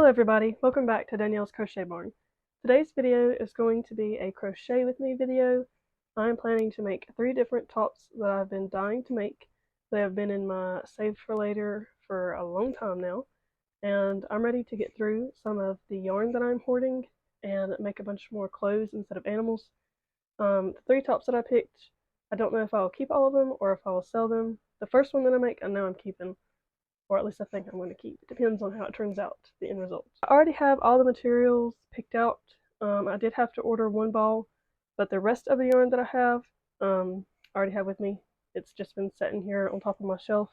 Hello everybody, welcome back to Danielle's Crochet Barn. Today's video is going to be a crochet with me video. I'm planning to make 3 different tops that I've been dying to make. They have been in my saved for later for a long time now, and I'm ready to get through some of the yarn that I'm hoarding and make a bunch more clothes instead of animals. The 3 tops that I picked, I don't know if I'll keep all of them or if I will sell them. The first one that I make, I know I'm keeping. Or at least I think I'm going to keep. It depends on how it turns out, the end result. I already have all the materials picked out. I did have to order 1 ball, but the rest of the yarn that I have, I already have with me. It's just been sitting here on top of my shelf,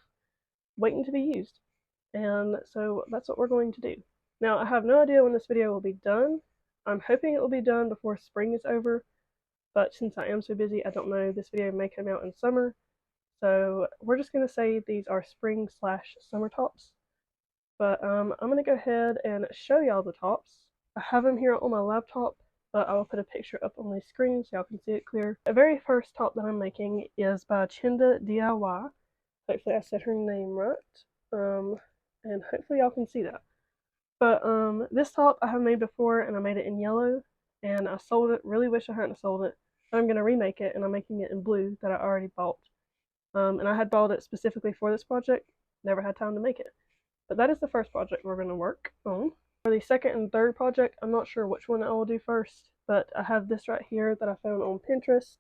waiting to be used. And so that's what we're going to do. Now, I have no idea when this video will be done. I'm hoping it will be done before spring is over, but since I am so busy, I don't know. This video may come out in summer. So we're just going to say these are spring/summer tops. But I'm going to go ahead and show y'all the tops. I have them here on my laptop, but I will put a picture up on the screen so y'all can see it clear. The very first top that I'm making is by Chinda DIY. Hopefully I said her name right. And hopefully y'all can see that. But this top I have made before, and I made it in yellow, and I sold it. Really wish I hadn't sold it. I'm going to remake it, and I'm making it in blue that I already bought. And I had bought it specifically for this project, never had time to make it. But that is the first project we're going to work on. For the second and third project, I'm not sure which one I will do first, but I have this right here that I found on Pinterest,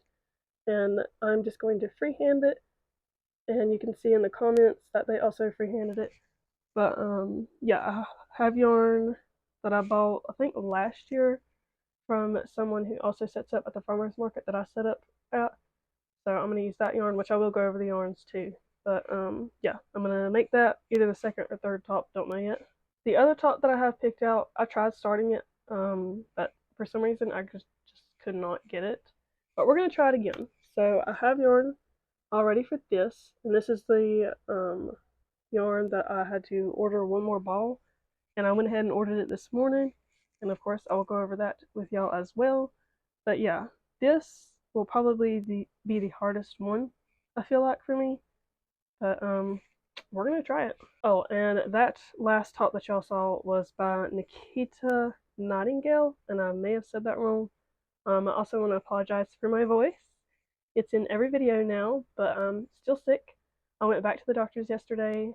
and I'm just going to freehand it, and you can see in the comments that they also freehanded it. But yeah, I have yarn that I bought, I think last year, from someone who also sets up at the farmer's market that I set up at. So I'm going to use that yarn, which I will go over the yarns too. But yeah, I'm going to make that either the second or third top, don't know yet. The other top that I have picked out, I tried starting it, but for some reason I just could not get it. But we're going to try it again. So I have yarn all ready for this, and this is the yarn that I had to order 1 more ball, and I went ahead and ordered it this morning, and of course I'll go over that with y'all as well. But yeah, this will probably be the hardest one, I feel like, for me. But we're gonna try it. Oh, and that last top that y'all saw was by Nikita Nightingale, and I may have said that wrong. I also want to apologize for my voice. It's in every video now, but I'm still sick. I went back to the doctors yesterday.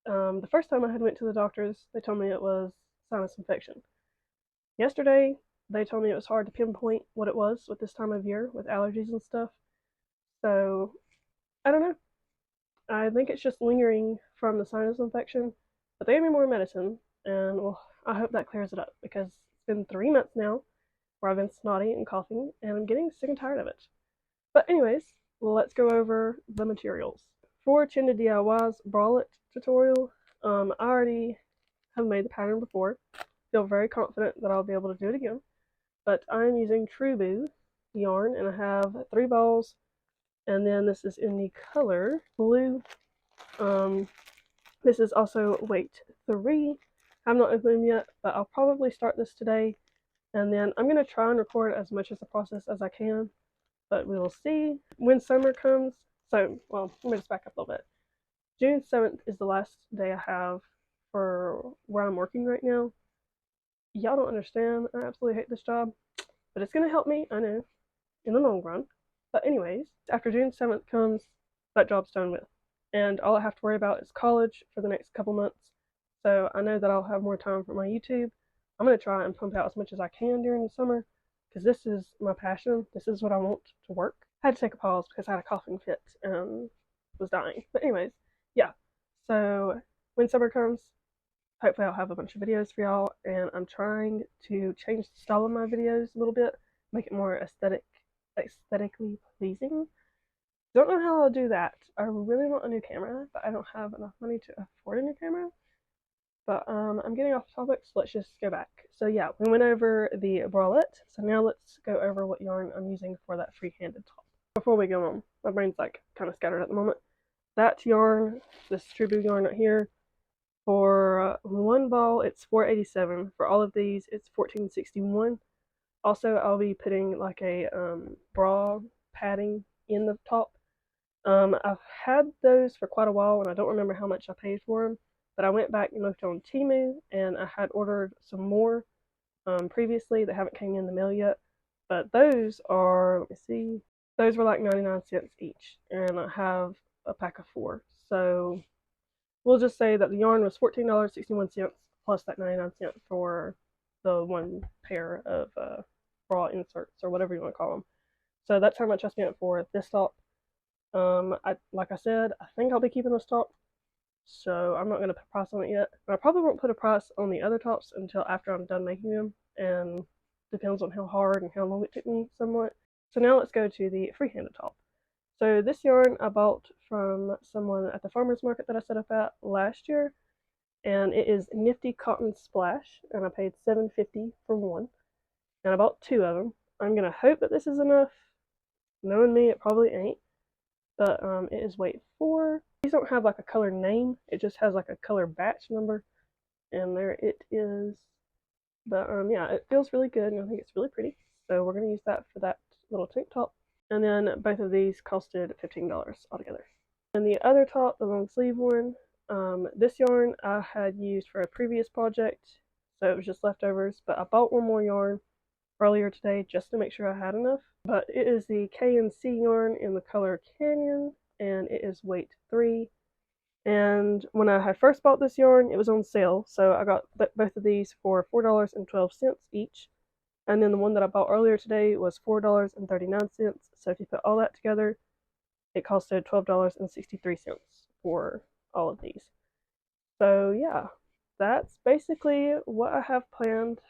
The first time I had went to the doctors, they told me it was sinus infection. Yesterday, they told me it was hard to pinpoint what it was with this time of year, with allergies and stuff. So, I don't know. I think it's just lingering from the sinus infection. But they gave me more medicine, and well, I hope that clears it up, because it's been 3 months now where I've been snotty and coughing, and I'm getting sick and tired of it. But anyways, let's go over the materials. For Chinda DIY's Bralette tutorial, I already have made the pattern before. Feel very confident that I'll be able to do it again. But I'm using Ribbrl yarn, and I have 3 balls, and then this is in the color blue. This is also weight 3. I'm not opening them yet, but I'll probably start this today, and then I'm going to try and record as much of the process as I can, but we will see when summer comes. So, well, let me just back up a little bit. June 7th is the last day I have for where I'm working right now. Y'all don't understand. I absolutely hate this job, but it's going to help me, I know, in the long run. But anyways, after June 7th comes, that job's done with. And all I have to worry about is college for the next couple months. So I know that I'll have more time for my YouTube. I'm going to try and pump out as much as I can during the summer, because this is my passion. This is what I want to work. I had to take a pause because I had a coughing fit and was dying. But anyways, yeah. So when summer comes, hopefully I'll have a bunch of videos for y'all, and I'm trying to change the style of my videos a little bit, make it more aesthetically pleasing. Don't know how I'll do that. I really want a new camera, but I don't have enough money to afford a new camera. But I'm getting off topic, so let's just go back. So yeah, we went over the bralette, so now let's go over what yarn I'm using for that free-handed top. Before we go on, my brain's like kind of scattered at the moment. That yarn, this Ribbrl yarn right here, for 1 ball, it's $4.87. For all of these, it's $14.61. Also, I'll be putting like a bra padding in the top. I've had those for quite a while, and I don't remember how much I paid for them. but I went back and looked on Temu, and I had ordered some more previously that haven't came in the mail yet. But those are, let me see, those were like 99 cents each, and I have a pack of 4. So we'll just say that the yarn was $14.61 plus that 99 cents for the one pair of bra inserts or whatever you want to call them. So that's how much I spent for this top. Like I said, I think I'll be keeping this top, so I'm not going to put a price on it yet. I probably won't put a price on the other tops until after I'm done making them, and depends on how hard and how long it took me somewhat. So now let's go to the free-handed top. So this yarn I bought from someone at the farmer's market that I set up at last year, and it is Nifty Cotton Splash, and I paid $7.50 for one, and I bought 2 of them. I'm going to hope that this is enough. Knowing me, it probably ain't, but it is weight 4. These don't have like a color name, it just has like a color batch number, and there it is. But yeah, it feels really good, and I think it's really pretty, so we're going to use that for that little tank top. And then both of these costed $15 altogether. And the other top, the long sleeve one, this yarn I had used for a previous project, so it was just leftovers, but I bought one more yarn earlier today just to make sure I had enough. But it is the K&C yarn in the color Canyon, and it is weight 3. And when I had first bought this yarn, it was on sale, so I got both of these for $4.12 each. And then the one that I bought earlier today was $4.39. So if you put all that together, it costed $12.63 for all of these. So yeah, that's basically what I have planned.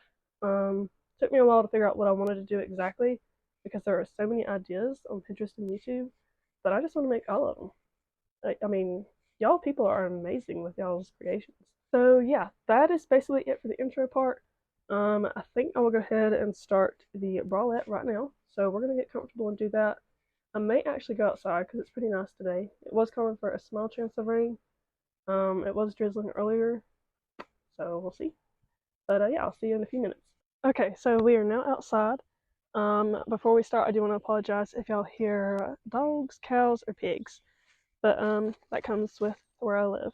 Took me a while to figure out what I wanted to do exactly, because there are so many ideas on Pinterest and YouTube that I just want to make all of them. I mean, y'all people are amazing with y'all's creations. So yeah, that is basically it for the intro part. I think I will go ahead and start the bralette right now. So we're going to get comfortable and do that. I may actually go outside because it's pretty nice today. It was calling for a small chance of rain. It was drizzling earlier, so we'll see. But yeah, I'll see you in a few minutes. Okay, so we are now outside. Before we start, I do want to apologize if y'all hear dogs, cows, or pigs. But that comes with where I live.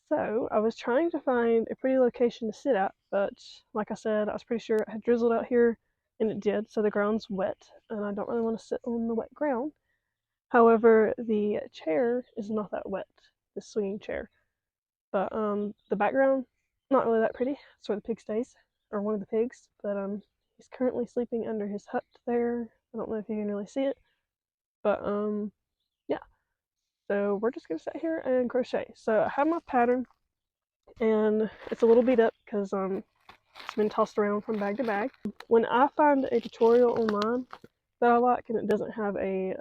So I was trying to find a pretty location to sit at, but like I said, I was pretty sure it had drizzled out here, and it did, so the ground's wet, and I don't really want to sit on the wet ground. However, the chair is not that wet, the swinging chair. But the background, not really that pretty. That's where the pig stays, or one of the pigs. But he's currently sleeping under his hut there. I don't know if you can really see it, but yeah. So we're just gonna sit here and crochet. So I have my pattern, and it's a little beat up because it's been tossed around from bag to bag. When I find a tutorial online that I like and it doesn't have a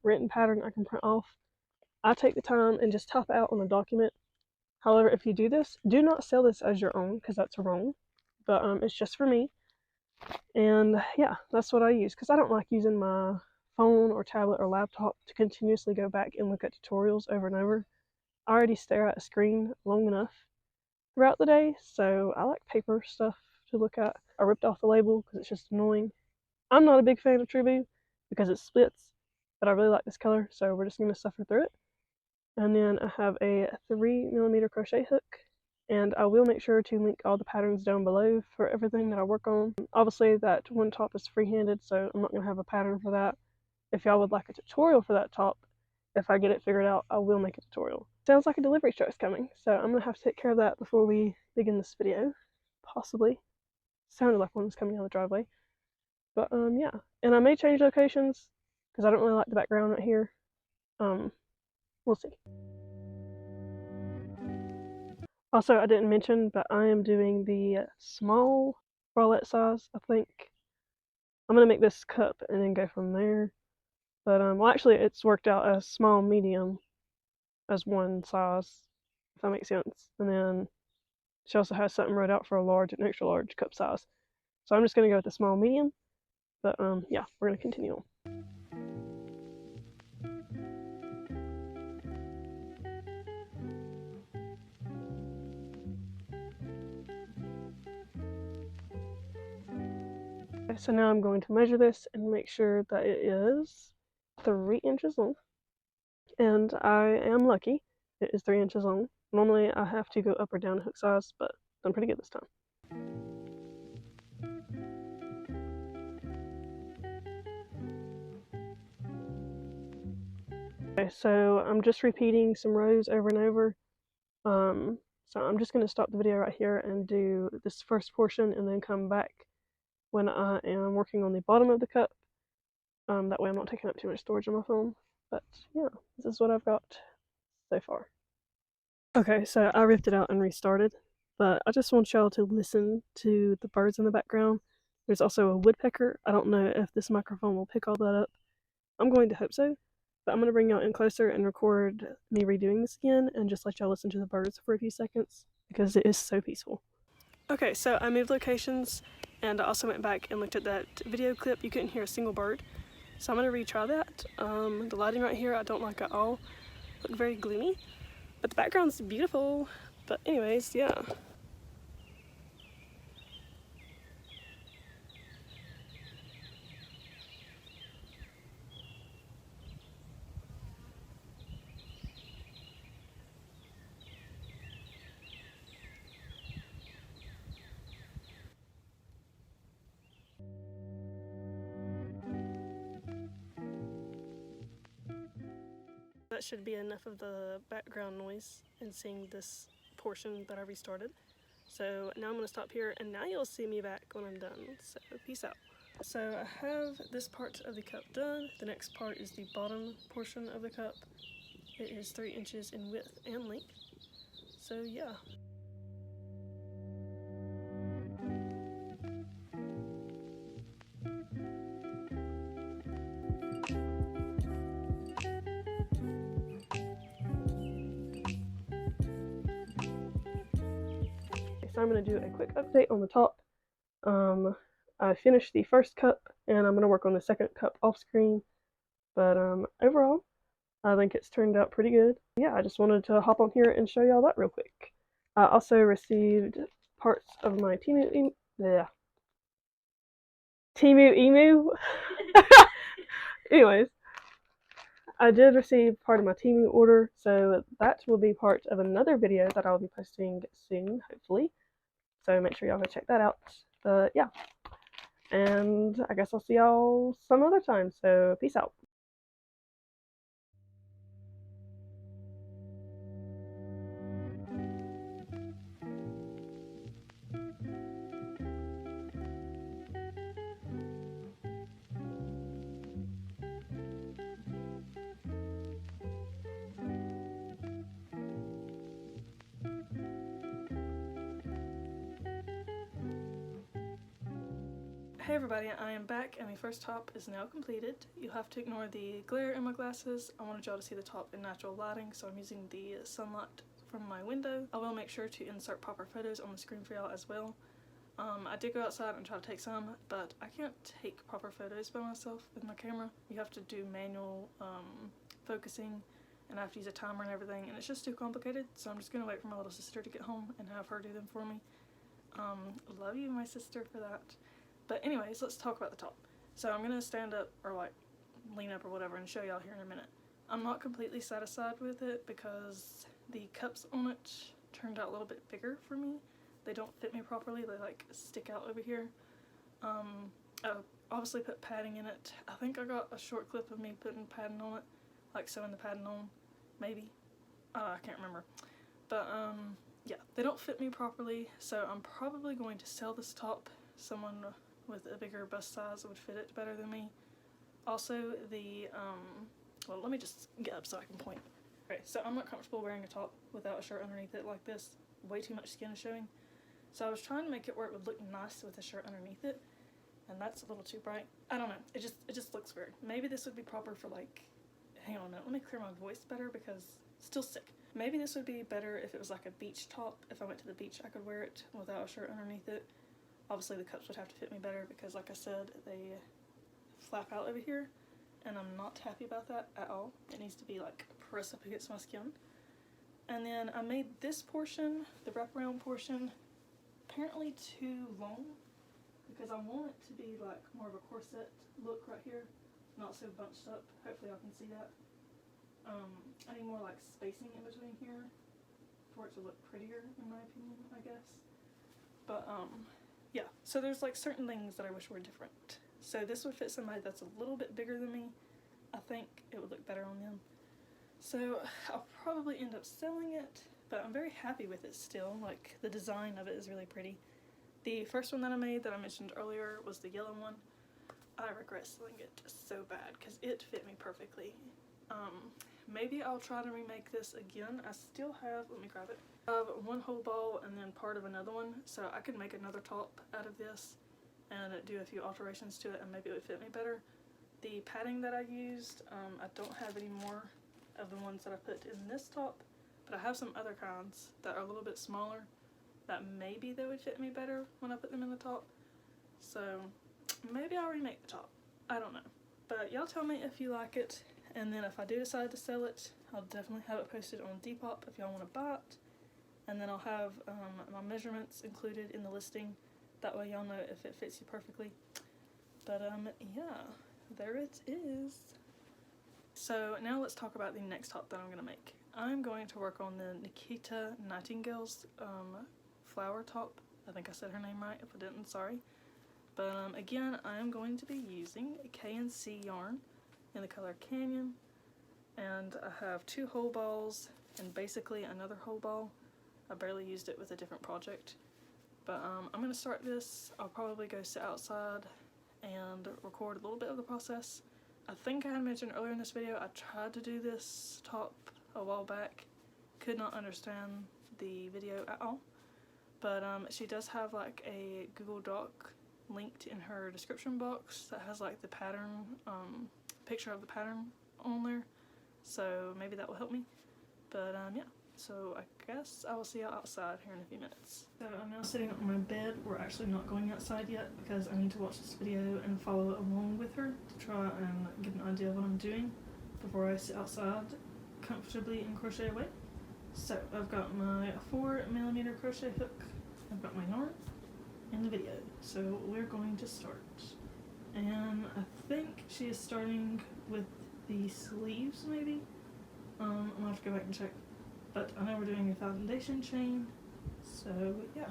written pattern I can print off, I take the time and just type out on a document. However, if you do this, do not sell this as your own because that's wrong. But it's just for me. And yeah, that's what I use because I don't like using my phone or tablet or laptop to continuously go back and look at tutorials over and over. I already stare at a screen long enough throughout the day, so I like paper stuff to look at. I ripped off the label because it's just annoying. I'm not a big fan of True because it splits, but I really like this color, so we're just going to suffer through it. And then I have a 3mm crochet hook, and I will make sure to link all the patterns down below for everything that I work on. Obviously that one top is free-handed, so I'm not going to have a pattern for that. If y'all would like a tutorial for that top, if I get it figured out, I will make a tutorial. Sounds like a delivery truck's coming, so I'm going to have to take care of that before we begin this video. Possibly. Sounded like one was coming down the driveway. But yeah, and I may change locations because I don't really like the background right here. We'll see. Also, I didn't mention, but I am doing the small bralette size, I think. I'm going to make this cup and then go from there. But, well, actually, it's worked out as small, medium as one size, if that makes sense. And then she also has something wrote out for a large and extra large cup size. So I'm just going to go with the small, medium. But, yeah, we're going to continue on. So now I'm going to measure this and make sure that it is 3 inches long. And I am lucky. It is 3 inches long. Normally I have to go up or down hook size, but done pretty good this time. Okay, so I'm just repeating some rows over and over. So I'm just going to stop the video right here and do this first portion and then come back when I am working on the bottom of the cup. That way I'm not taking up too much storage on my phone. But yeah, this is what I've got so far. Okay, so I ripped it out and restarted, but I just want y'all to listen to the birds in the background. There's also a woodpecker. I don't know if this microphone will pick all that up. I'm going to hope so, but I'm going to bring y'all in closer and record me redoing this again and just let y'all listen to the birds for a few seconds because it is so peaceful. Okay, so I moved locations and I also went back and looked at that video clip. You couldn't hear a single bird, so I'm going to retry that. The lighting right here I don't like at all. Look very gloomy, but the background's beautiful. But anyways, yeah. That should be enough of the background noise and seeing this portion that I restarted. So now I'm going to stop here and now you'll see me back when I'm done. So peace out. So I have this part of the cup done. The next part is the bottom portion of the cup. It is 3 inches in width and length. So yeah. So I'm going to do a quick update on the top. I finished the first cup and I'm going to work on the second cup off screen. But overall, I think it's turned out pretty good. Yeah, I just wanted to hop on here and show y'all that real quick. I also received parts of my Temu emu. Anyways, I did receive part of my Temu order, so that will be part of another video that I'll be posting soon, hopefully. So make sure y'all go check that out. But yeah, and I guess I'll see y'all some other time, so peace out. Hey everybody, I am back and the first top is now completed. You'll have to ignore the glare in my glasses. I wanted y'all to see the top in natural lighting, so I'm using the sunlight from my window. I will make sure to insert proper photos on the screen for y'all as well. I did go outside and try to take some, but I can't take proper photos by myself with my camera. You have to do manual focusing, and I have to use a timer and everything, and it's just too complicated, so I'm just going to wait for my little sister to get home and have her do them for me. Love you, my sister, for that. But anyways, let's talk about the top. So I'm going to stand up, or like lean up or whatever, and show y'all here in a minute. I'm not completely satisfied with it because the cups on it turned out a little bit bigger for me. They don't fit me properly, they like stick out over here. I obviously put padding in it. I think I got a short clip of me putting padding on it, like sewing the padding on, maybe. I can't remember. But yeah, they don't fit me properly, so I'm probably going to sell this top. Someone with a bigger bust size would fit it better than me. Also the, well, let me just get up so I can point. Okay, so I'm not comfortable wearing a top without a shirt underneath it like this. Way too much skin is showing. So I was trying to make it where it would look nice with a shirt underneath it, and that's a little too bright. I don't know, it just looks weird. Maybe this would be proper for like, hang on a minute, let me clear my voice better because it's still sick. Maybe this would be better if it was like a beach top. If I went to the beach I could wear it without a shirt underneath it. Obviously the cups would have to fit me better because, like I said, they flap out over here and I'm not happy about that at all. It needs to be like pressed up against my skin. And then I made this portion, the wraparound portion, apparently too long because I want it to be like more of a corset look right here, not so bunched up. Hopefully y'all can see that. I need more like spacing in between here for it to look prettier, in my opinion, I guess. But yeah, so there's like certain things that I wish were different. So this would fit somebody that's a little bit bigger than me. I think it would look better on them. So I'll probably end up selling it, but I'm very happy with it still. Like, the design of it is really pretty. The first one that I made that I mentioned earlier was the yellow one. I regret selling it so bad because it fit me perfectly. Maybe I'll try to remake this again. I still have, let me grab it. I have one whole ball and then part of another one, so I could make another top out of this and do a few alterations to it and maybe it would fit me better. The padding that I used, I don't have any more of the ones that I put in this top, but I have some other kinds that are a little bit smaller that maybe they would fit me better when I put them in the top. So maybe I'll remake the top. I don't know. But y'all tell me if you like it, and then if I do decide to sell it, I'll definitely have it posted on Depop if y'all want to buy it. And then I'll have my measurements included in the listing. That way y'all know if it fits you perfectly. But yeah, there it is. So now let's talk about the next top that I'm going to make. I'm going to work on the Nikita Nightingale's flower top. I think I said her name right. If I didn't, sorry. But again, I am going to be using a K&C yarn in the color Canyon. And I have 2 whole balls and basically another whole ball. I barely used it with a different project. But I'm going to start this. I'll probably go sit outside and record a little bit of the process. I think I had mentioned earlier in this video I tried to do this top a while back. Could not understand the video at all. But she does have like a Google Doc linked in her description box that has like the pattern, picture of the pattern on there. So maybe that will help me. But yeah. So I guess I will see y'all outside here in a few minutes. So I'm now sitting on my bed. We're actually not going outside yet because I need to watch this video and follow along with her to try and get an idea of what I'm doing before I sit outside comfortably and crochet away. So I've got my 4mm crochet hook, I've got my yarn, and the video. So we're going to start. And I think she is starting with the sleeves maybe. I'm gonna have to go back and check. But I know we're doing a foundation chain, so yeah.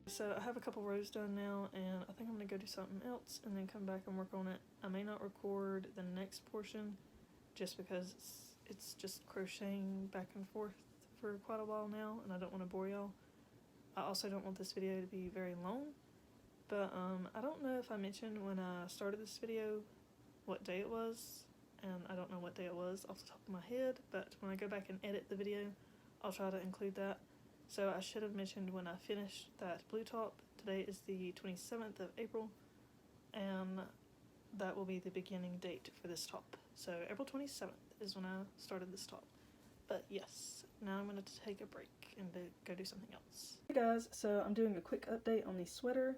So I have a couple rows done now, and I think I'm gonna go do something else and then come back and work on it. I may not record the next portion just because it's just crocheting back and forth for quite a while now, and I don't want to bore y'all. I also don't want this video to be very long, but I don't know if I mentioned when I started this video what day it was, and I don't know what day it was off the top of my head, but when I go back and edit the video, I'll try to include that. So I should have mentioned when I finished that blue top. Today is the 27th of April, and that will be the beginning date for this top. So April 27th is when I started this top. But yes, now I'm going to take a break and go do something else. Hey guys, so I'm doing a quick update on the sweater.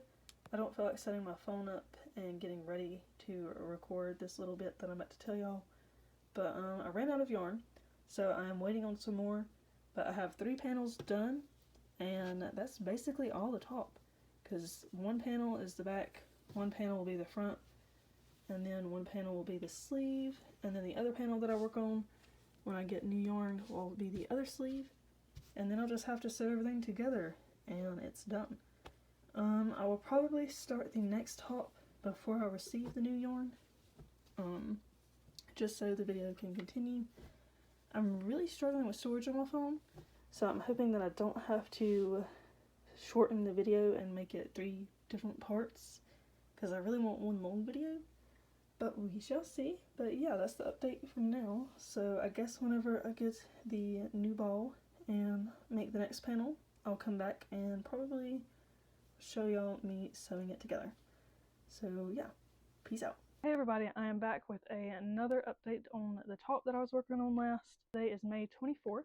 I don't feel like setting my phone up and getting ready to record this little bit that I'm about to tell y'all. But I ran out of yarn, so I'm waiting on some more. But I have 3 panels done, and that's basically all the top. Because one panel is the back, one panel will be the front, and then one panel will be the sleeve, and then the other panel that I work on when I get new yarn will be the other sleeve, and then I'll just have to sew everything together, and it's done. I will probably start the next top before I receive the new yarn, just so the video can continue. I'm really struggling with storage on my phone, so I'm hoping that I don't have to shorten the video and make it 3 different parts, because I really want one long video, but we shall see. But yeah, that's the update for now. So I guess whenever I get the new ball and make the next panel, I'll come back and probably show y'all me sewing it together. So yeah, peace out. Hey everybody, I am back with another update on the top that I was working on last. Today is May 24th,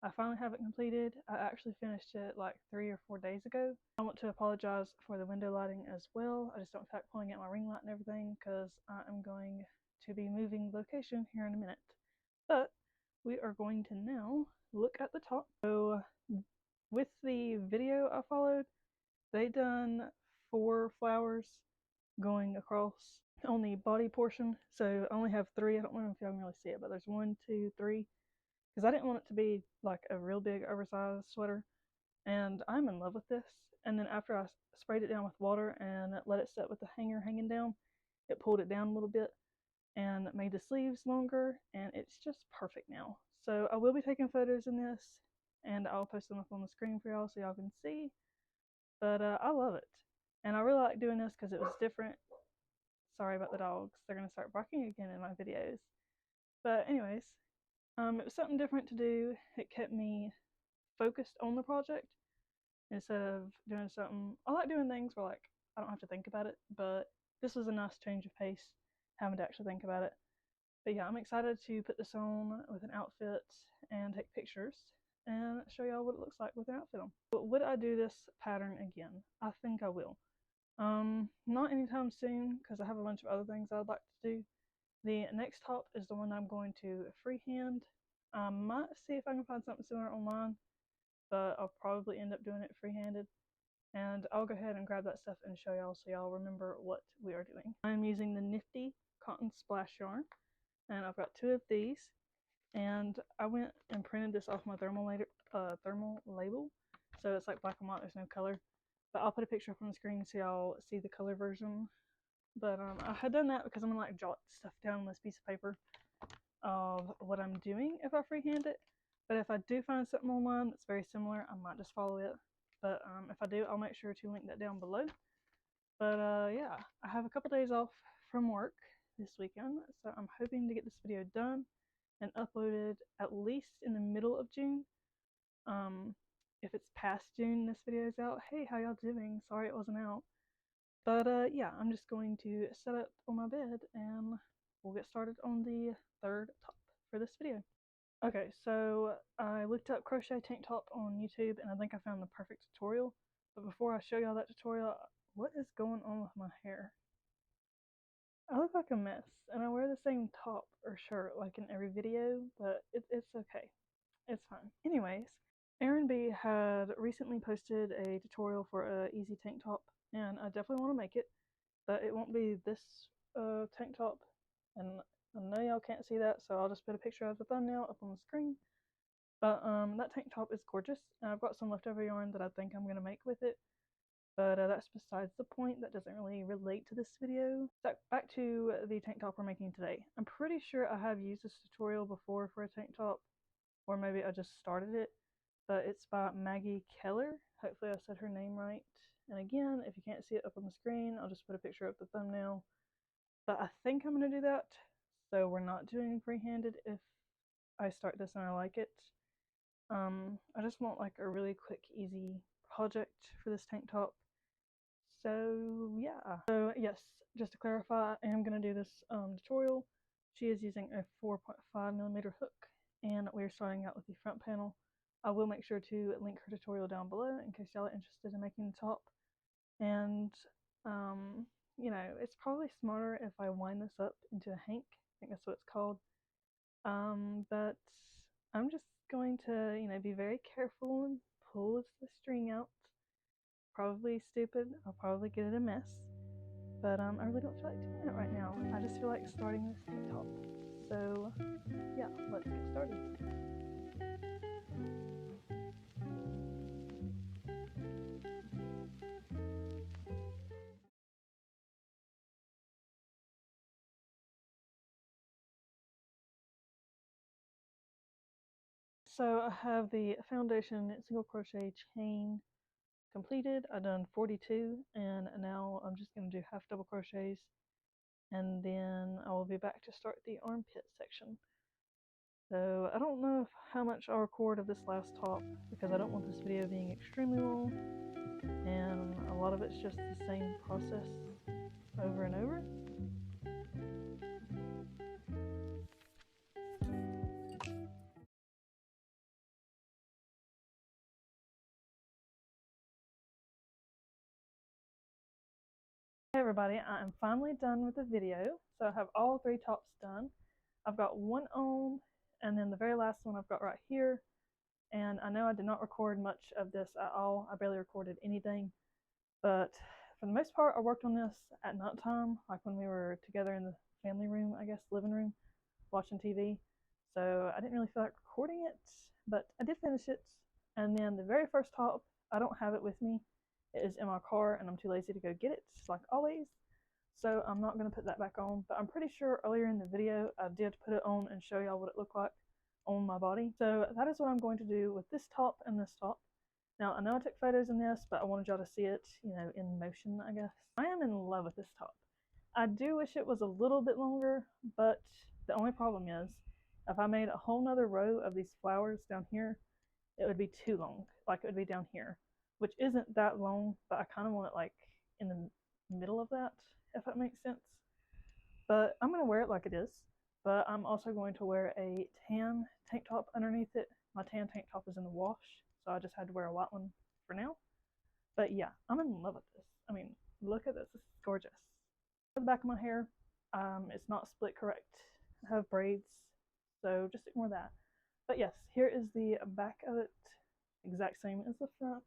I finally have it completed. I actually finished it like 3 or 4 days ago. I want to apologize for the window lighting as well. I just don't feel like pulling out my ring light and everything because I am going to be moving location here in a minute. But we are going to now look at the top. So with the video I followed, they done 4 flowers going across on the body portion. So I only have 3. I don't know if y'all can really see it, but there's 1, 2, 3. Because I didn't want it to be like a real big oversized sweater, and I'm in love with this. And then after I sprayed it down with water and let it set with the hanger hanging down, it pulled it down a little bit and made the sleeves longer, and it's just perfect now. So I will be taking photos in this, and I'll post them up on the screen for y'all so y'all can see. But I love it, and I really like doing this because it was different. Sorry about the dogs, they're gonna start barking again in my videos. But anyways, it was something different to do. It kept me focused on the project instead of doing something. I like doing things where like I don't have to think about it, but this was a nice change of pace, having to actually think about it. But yeah, I'm excited to put this on with an outfit and take pictures and show y'all what it looks like with an outfit on. But would I do this pattern again? I think I will. Not anytime soon because I have a bunch of other things I'd like to do. The next top is the one I'm going to freehand. I might see if I can find something similar online, but I'll probably end up doing it freehanded. And I'll go ahead and grab that stuff and show y'all so y'all remember what we are doing. I'm using the Nifty Cotton Splash yarn, and I've got 2 of these. And I went and printed this off my thermal label, so it's like black and white, there's no color. But I'll put a picture up on the screen so y'all see the color version. But I had done that because I'm gonna like jot stuff down on this piece of paper of what I'm doing if I freehand it. But if I do find something online that's very similar, I might just follow it. But if I do, I'll make sure to link that down below. But yeah, I have a couple days off from work this weekend, so I'm hoping to get this video done and uploaded at least in the middle of June. If it's past June this video is out, hey, how y'all doing? Sorry it wasn't out. But yeah, I'm just going to set up on my bed and we'll get started on the 3rd top for this video. Okay, so I looked up crochet tank top on YouTube and I think I found the perfect tutorial. But before I show y'all that tutorial, what is going on with my hair? I look like a mess and I wear the same top or shirt like in every video, but it's okay. It's fine. Anyways, Erin B had recently posted a tutorial for a easy tank top, and I definitely want to make it, but it won't be this tank top, and I know y'all can't see that, so I'll just put a picture of the thumbnail up on the screen. But that tank top is gorgeous, and I've got some leftover yarn that I think I'm going to make with it, but that's besides the point. That doesn't really relate to this video. So back to the tank top we're making today. I'm pretty sure I have used this tutorial before for a tank top, or maybe I just started it, but it's by Maggie Keller. Hopefully I said her name right. And again, if you can't see it up on the screen, I'll just put a picture of the thumbnail. But I think I'm going to do that, so we're not doing freehanded if I start this and I like it. I just want like a really quick, easy project for this tank top. So yeah. So yes, just to clarify, I am going to do this tutorial. She is using a 4.5mm hook, and we're starting out with the front panel. I will make sure to link her tutorial down below in case y'all are interested in making the top. And you know, it's probably smarter if I wind this up into a hank. I think that's what it's called. But I'm just going to, you know, be very careful and pull the string out. Probably stupid. I'll probably get it a mess. But I really don't feel like doing that right now. I just feel like starting this tank top. So yeah, let's get started. So I have the foundation single crochet chain completed. I've done 42, and now I'm just going to do half double crochets, and then I will be back to start the armpit section. So I don't know how much I'll record of this last top because I don't want this video being extremely long, and a lot of it's just the same process over and over. everybody, I am finally done with the video. So I have all 3 tops done. I've got one on, and then the very last one I've got right here. And I know I did not record much of this at all. I barely recorded anything. But for the most part, I worked on this at nighttime, like when we were together in the family room, I guess, living room, watching TV. So I didn't really feel like recording it, but I did finish it. And then the very first top, I don't have it with me. It is in my car and I'm too lazy to go get it, just like always. So I'm not going to put that back on, but I'm pretty sure earlier in the video I did put it on and show y'all what it looked like on my body. So that is what I'm going to do with this top and this top. Now, I know I took photos in this, but I wanted y'all to see it, you know, in motion, I guess. I am in love with this top. I do wish it was a little bit longer, but the only problem is if I made a whole nother row of these flowers down here, it would be too long. Like, it would be down here, which isn't that long, but I kind of want it like in the middle of that, if that makes sense. But I'm going to wear it like it is, but I'm also going to wear a tan tank top underneath it. My tan tank top is in the wash, so I just had to wear a white one for now. But yeah, I'm in love with this. I mean, look at this. This is gorgeous. For the back of my hair, it's not split correct. I have braids, so just ignore that. But yes, here is the back of it, exact same as the front.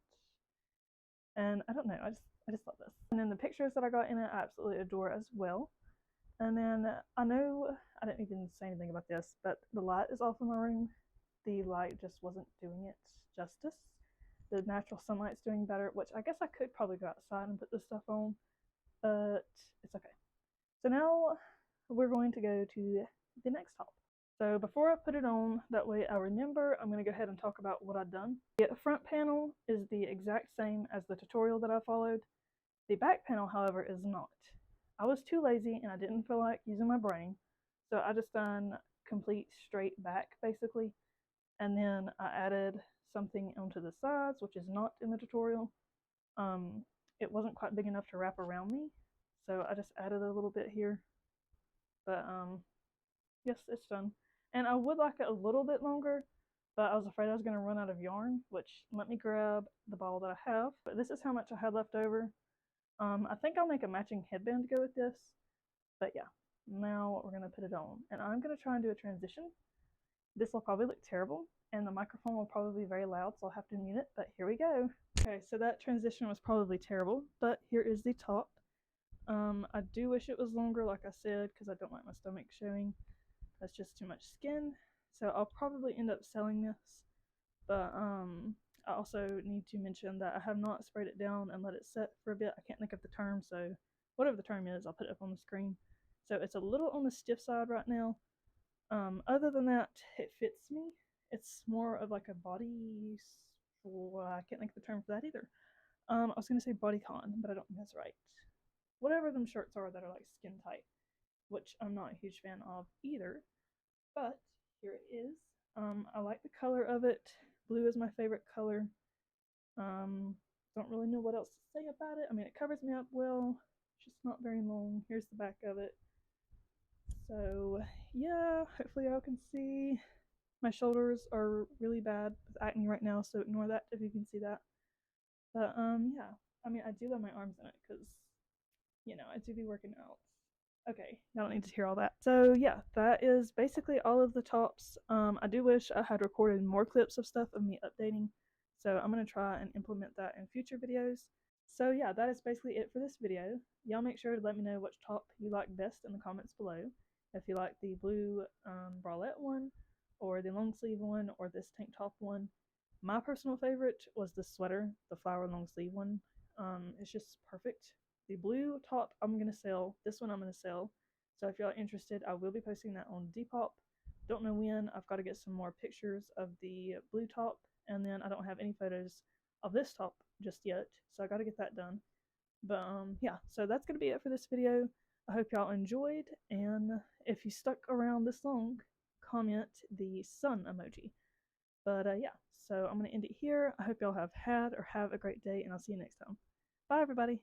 And I don't know, I just love this. And then the pictures that I got in it, I absolutely adore as well. And then I know I didn't even say anything about this, but the light is off in my room. The light just wasn't doing it justice. The natural sunlight's doing better, which I guess I could probably go outside and put this stuff on, but it's okay. So now we're going to go to the next top. So before I put it on, that way I remember, I'm going to go ahead and talk about what I've done. The front panel is the exact same as the tutorial that I followed. The back panel, however, is not. I was too lazy and I didn't feel like using my brain, so I just done complete straight back basically, and then I added something onto the sides, which is not in the tutorial. It wasn't quite big enough to wrap around me, so I just added a little bit here. But yes, it's done. And I would like it a little bit longer, but I was afraid I was going to run out of yarn, which, let me grab the ball that I have. But this is how much I had left over. I think I'll make a matching headband to go with this. But yeah, now we're going to put it on. And I'm going to try and do a transition. This will probably look terrible, and the microphone will probably be very loud, so I'll have to mute it, but here we go. Okay, so that transition was probably terrible, but here is the top. I do wish it was longer, like I said, because I don't like my stomach showing. That's just too much skin, so I'll probably end up selling this. But I also need to mention that I have not sprayed it down and let it set for a bit. I can't think of the term, so whatever the term is, I'll put it up on the screen. So it's a little on the stiff side right now. Other than that, it fits me. It's more of like a body, well, I can't think of the term for that either. I was going to say bodycon, but I don't think that's right. Whatever them shirts are that are like skin tight, which I'm not a huge fan of either. But here it is. I like the color of it. Blue is my favorite color. Don't really know what else to say about it. I mean, it covers me up well. It's just not very long. Here's the back of it. So yeah, hopefully y'all can see. My shoulders are really bad with acne right now, so ignore that if you can see that. But yeah, I mean, I do love my arms in it because, you know, I do be working out. Okay, y'all don't need to hear all that. So yeah, that is basically all of the tops. I do wish I had recorded more clips of stuff of me updating, so I'm going to try and implement that in future videos. So yeah, that is basically it for this video. Y'all make sure to let me know which top you like best in the comments below. If you like the blue bralette one, or the long sleeve one, or this tank top one. My personal favorite was the sweater, the flower long sleeve one. It's just perfect. The blue top I'm going to sell. This one I'm going to sell. So if y'all are interested, I will be posting that on Depop. Don't know when. I've got to get some more pictures of the blue top, and then I don't have any photos of this top just yet, so I got to get that done. But yeah, so that's going to be it for this video. I hope y'all enjoyed, and if you stuck around this long, comment the sun emoji. But yeah, so I'm going to end it here. I hope y'all have had or have a great day, and I'll see you next time. Bye, everybody.